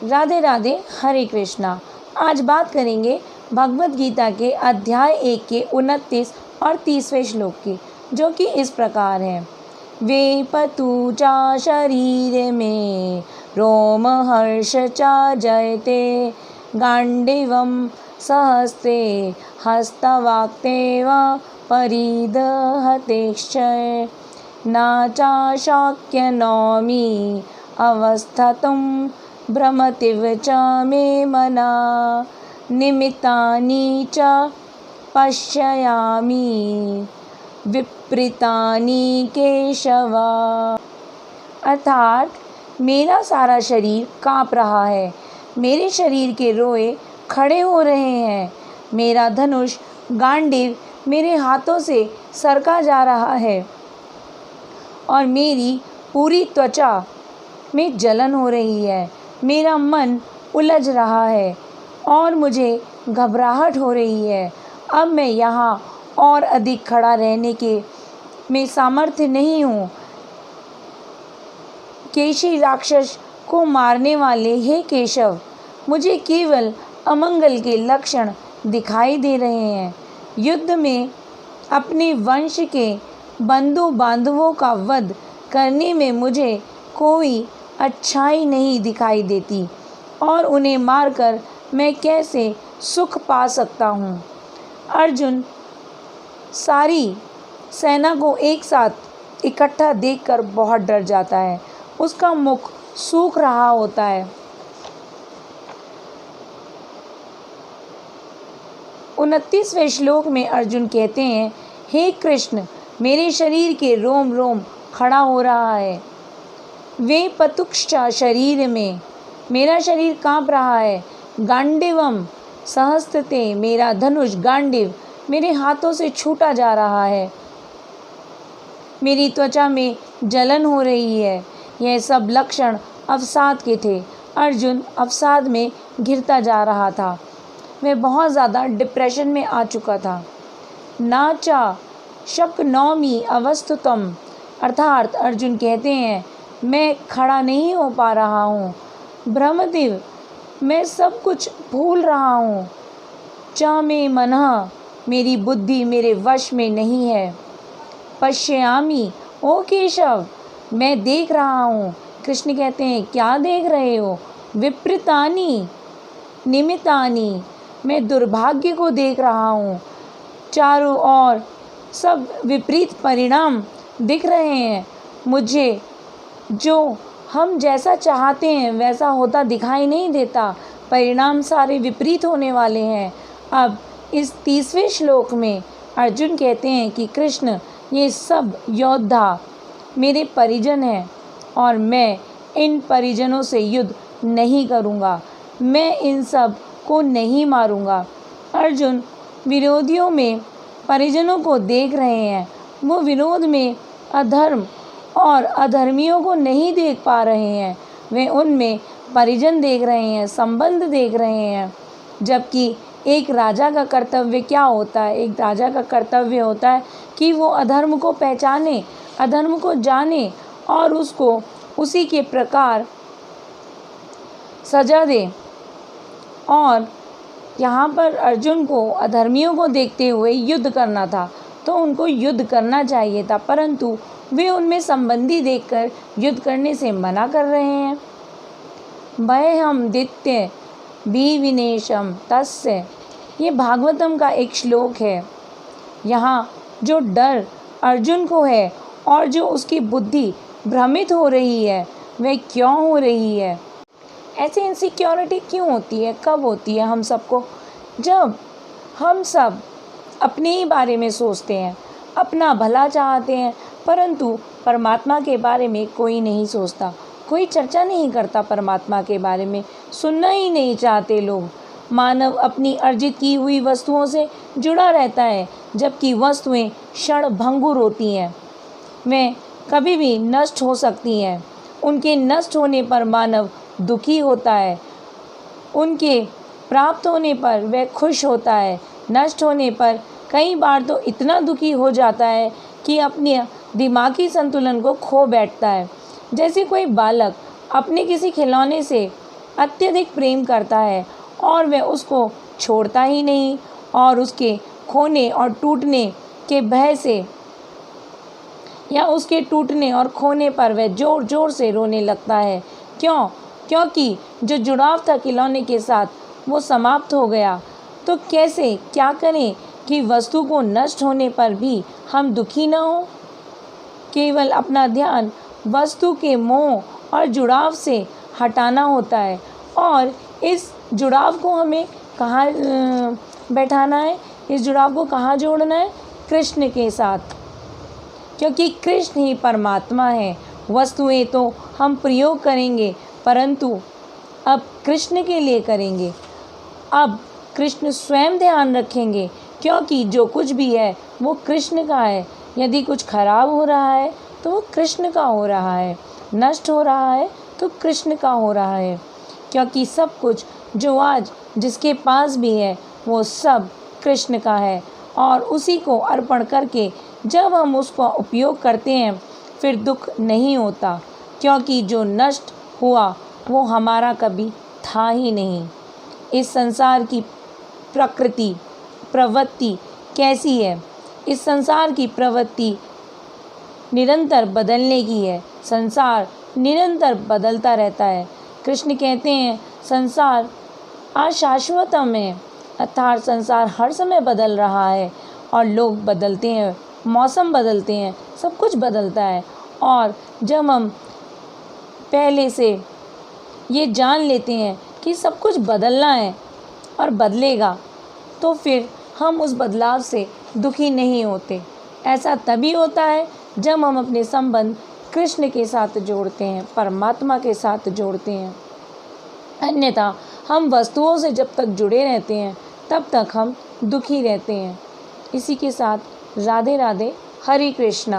राधे राधे, हरे कृष्णा। आज बात करेंगे भगवत गीता के अध्याय 1 के 29 और 30वें श्लोक की, जो कि इस प्रकार है। वे पतु चा शरीर में रोम हर्ष चा जयते गांडीवम सहस्ते हस्तवाक्तेव परिदहतेश्चय न चा शक्य नौमि अवस्थितुं भ्रमतिव च मे मना निमित्तानि च पश्यामि विपरीतानि केशव। अर्थात मेरा सारा शरीर काँप रहा है, मेरे शरीर के रोए खड़े हो रहे हैं, मेरा धनुष गांडीव मेरे हाथों से सरका जा रहा है और मेरी पूरी त्वचा में जलन हो रही है। मेरा मन उलझ रहा है और मुझे घबराहट हो रही है। अब मैं यहाँ और अधिक खड़ा रहने के में सामर्थ्य नहीं हूँ। केशी राक्षस को मारने वाले हे केशव, मुझे केवल अमंगल के लक्षण दिखाई दे रहे हैं। युद्ध में अपने वंश के बंधु बांधवों का वध करने में मुझे कोई अच्छाई नहीं दिखाई देती और उन्हें मारकर मैं कैसे सुख पा सकता हूँ। अर्जुन सारी सेना को एक साथ इकट्ठा देखकर बहुत डर जाता है, उसका मुख सूख रहा होता है। 29वें श्लोक में अर्जुन कहते हैं, हे कृष्ण, मेरे शरीर के रोम रोम खड़ा हो रहा है। वे पतुक्षा शरीर में, मेरा शरीर काँप रहा है। गांडीवम सहस्ते, मेरा धनुष गांडीव मेरे हाथों से छूटा जा रहा है। मेरी त्वचा में जलन हो रही है। यह सब लक्षण अवसाद के थे। अर्जुन अवसाद में घिरता जा रहा था। वह बहुत ज़्यादा डिप्रेशन में आ चुका था। नाचा शक्नोमि अवस्थितम, अर्थात अर्जुन कहते हैं, मैं खड़ा नहीं हो पा रहा हूँ। भ्रमतिव, मैं सब कुछ भूल रहा हूँ। च मे मनः, मेरी बुद्धि मेरे वश में नहीं है। पश्यामि, ओ केशव, मैं देख रहा हूँ। कृष्ण कहते हैं, क्या देख रहे हो? विपरीतानि निमित्तानि, मैं दुर्भाग्य को देख रहा हूँ। चारों ओर सब विपरीत परिणाम दिख रहे हैं। मुझे जो हम जैसा चाहते हैं वैसा होता दिखाई नहीं देता। परिणाम सारे विपरीत होने वाले हैं। अब इस 30वें श्लोक में अर्जुन कहते हैं कि कृष्ण, ये सब योद्धा मेरे परिजन हैं और मैं इन परिजनों से युद्ध नहीं करूँगा। मैं इन सब को नहीं मारूँगा। अर्जुन विरोधियों में परिजनों को देख रहे हैं। वो विरोध में अधर्म और अधर्मियों को नहीं देख पा रहे हैं। वे उनमें परिजन देख रहे हैं, संबंध देख रहे हैं। जबकि एक राजा का कर्तव्य क्या होता है? एक राजा का कर्तव्य होता है कि वो अधर्म को पहचाने, अधर्म को जाने और उसको उसी के प्रकार सजा दे। और यहाँ पर अर्जुन को अधर्मियों को देखते हुए युद्ध करना था, तो उनको युद्ध करना चाहिए था, परंतु वे उनमें संबंधी देखकर युद्ध करने से मना कर रहे हैं। भयहम दित्य विविनेशम तस्य, ये भागवतम का एक श्लोक है। यहाँ जो डर अर्जुन को है और जो उसकी बुद्धि भ्रमित हो रही है, वह क्यों हो रही है? ऐसी इनसिक्योरिटी क्यों होती है? कब होती है हम सबको? जब हम सब अपने ही बारे में सोचते हैं, अपना भला चाहते हैं, परंतु परमात्मा के बारे में कोई नहीं सोचता, कोई चर्चा नहीं करता परमात्मा के बारे में, सुनना ही नहीं चाहते लोग। मानव अपनी अर्जित की हुई वस्तुओं से जुड़ा रहता है, जबकि वस्तुएं क्षण भंगुर होती हैं, वे कभी भी नष्ट हो सकती हैं। उनके नष्ट होने पर मानव दुखी होता है, उनके प्राप्त होने पर वह खुश होता है, नष्ट होने पर कई बार तो इतना दुखी हो जाता है कि अपने दिमागी संतुलन को खो बैठता है। जैसे कोई बालक अपने किसी खिलौने से अत्यधिक प्रेम करता है और वह उसको छोड़ता ही नहीं, और उसके खोने और टूटने के भय से या उसके टूटने और खोने पर वह ज़ोर ज़ोर से रोने लगता है। क्यों? क्योंकि जो जुड़ाव था खिलौने के साथ वो समाप्त हो गया। तो कैसे क्या करें कि वस्तु को नष्ट होने पर भी हम दुखी न हों? केवल अपना ध्यान वस्तु के मोह और जुड़ाव से हटाना होता है। और इस जुड़ाव को हमें कहाँ बैठाना है? इस जुड़ाव को कहाँ जोड़ना है? कृष्ण के साथ, क्योंकि कृष्ण ही परमात्मा है। वस्तुएं तो हम प्रयोग करेंगे, परंतु अब कृष्ण के लिए करेंगे। अब कृष्ण स्वयं ध्यान रखेंगे, क्योंकि जो कुछ भी है वो कृष्ण का है। यदि कुछ खराब हो रहा है तो वो कृष्ण का हो रहा है, नष्ट हो रहा है तो कृष्ण का हो रहा है। क्योंकि सब कुछ जो आज जिसके पास भी है वो सब कृष्ण का है, और उसी को अर्पण करके जब हम उसका उपयोग करते हैं फिर दुख नहीं होता, क्योंकि जो नष्ट हुआ वो हमारा कभी था ही नहीं। इस संसार की प्रवृत्ति कैसी है? इस संसार की प्रवृत्ति निरंतर बदलने की है। संसार निरंतर बदलता रहता है। कृष्ण कहते हैं संसार अशाश्वतम है, अर्थात संसार हर समय बदल रहा है, और लोग बदलते हैं, मौसम बदलते हैं, सब कुछ बदलता है। और जब हम पहले से ये जान लेते हैं कि सब कुछ बदलना है और बदलेगा, तो फिर हम उस बदलाव से दुखी नहीं होते। ऐसा तभी होता है जब हम अपने संबंध कृष्ण के साथ जोड़ते हैं, परमात्मा के साथ जोड़ते हैं। अन्यथा हम वस्तुओं से जब तक जुड़े रहते हैं तब तक हम दुखी रहते हैं। इसी के साथ राधे राधे, हरे कृष्णा।